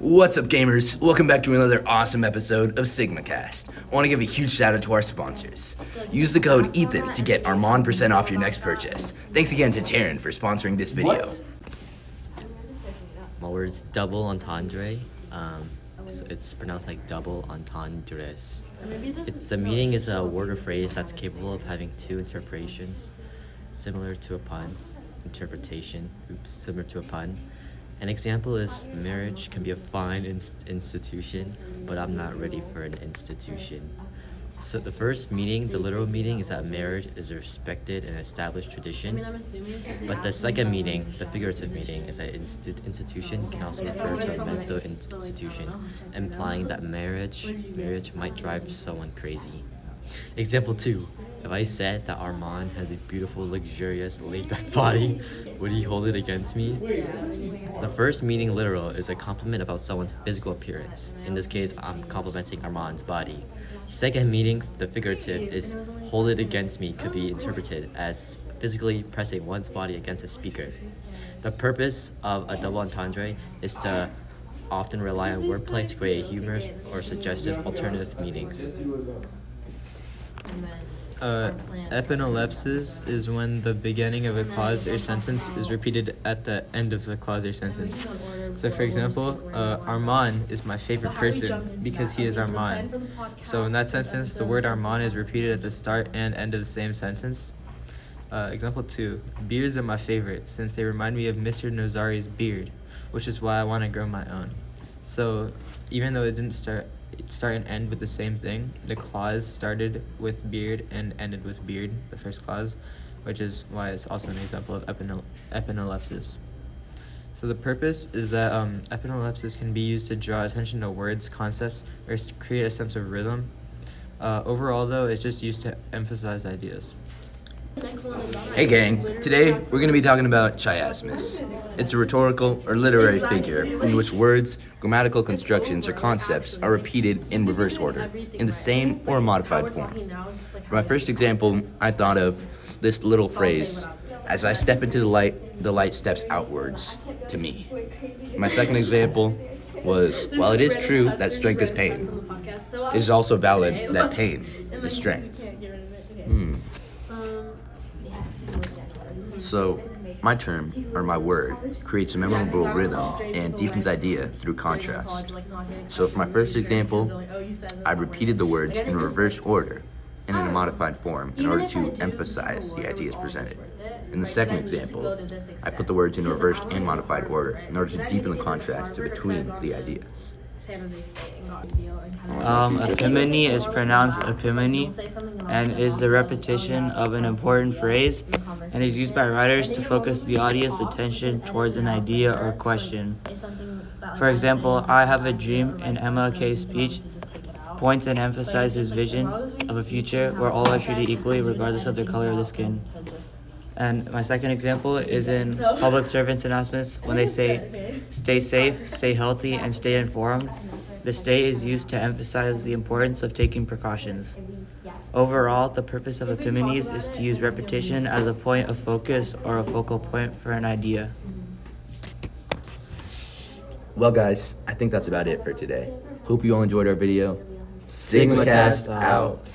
What's up, gamers? Welcome back to another awesome episode of SigmaCast. I want to give a huge shout out to our sponsors. Use the code ETHAN to get Armand % off your next purchase. Thanks again to Taryn for sponsoring this video. My word's double entendre. So it's pronounced like double entendres. The meaning is a word or phrase that's capable of having two interpretations, similar to a pun. Similar to a pun. An example is marriage can be a fine institution, but I'm not ready for an institution. So the first meaning, the literal meaning, is that marriage is a respected and established tradition. But the second meaning, the figurative meaning, is that institution can also refer to a mental institution, implying that marriage might drive someone crazy. Example 2. If I said that Armand has a beautiful, luxurious, laid-back body, would he hold it against me? The first meaning, literal, is a compliment about someone's physical appearance. In this case, I'm complimenting Armand's body. Second meaning, the figurative, is hold it against me could be interpreted as physically pressing one's body against a speaker. The purpose of a double entendre is to often rely on wordplay to create humorous or suggestive alternative meanings. Epinelepsis is when the beginning of a clause or sentence is repeated at the end of the clause or sentence. So for example, Armand is my favorite person because he is Armand. So in that sentence, the word Armand is repeated at the start and end of the same sentence. Example 2, beards are my favorite since they remind me of Mr. Nozari's beard, which is why I want to grow my own. So even though it didn't start and end with the same thing, the clause started with beard and ended with beard, the first clause, which is why it's also an example of epinelepsis. So the purpose is that epinelepsis can be used to draw attention to words, concepts, or to create a sense of rhythm. Overall though, it's just used to emphasize ideas. Hey gang, today we're going to be talking about chiasmus. It's a rhetorical or literary figure in which words, grammatical constructions, or concepts are repeated in reverse order, in the same or modified form. For my first example, I thought of this little phrase, as I step into the light steps outwards to me. My second example was, while it is true that strength is pain, it is also valid that pain is strength. So, my term, or my word, creates a memorable rhythm and deepens idea through contrast. So for my first example, I repeated the words in reverse order and in a modified form in order to emphasize the ideas presented. In the second example, I put the words in reversed and modified order in order to deepen the contrast between the ideas. Epimony is pronounced epimony and is the repetition of an important phrase and is used by writers to focus the audience's attention towards an idea or question. For example, I have a dream in MLK's speech points and emphasizes vision of a future where all are treated equally regardless of their color of the skin. And my second example is in public servants' announcements when they say, stay safe, stay healthy, and stay informed. The stay is used to emphasize the importance of taking precautions. Overall, the purpose of epimonies is to use repetition as a point of focus or a focal point for an idea. Well guys, I think that's about it for today. Hope you all enjoyed our video. SigmaCast out.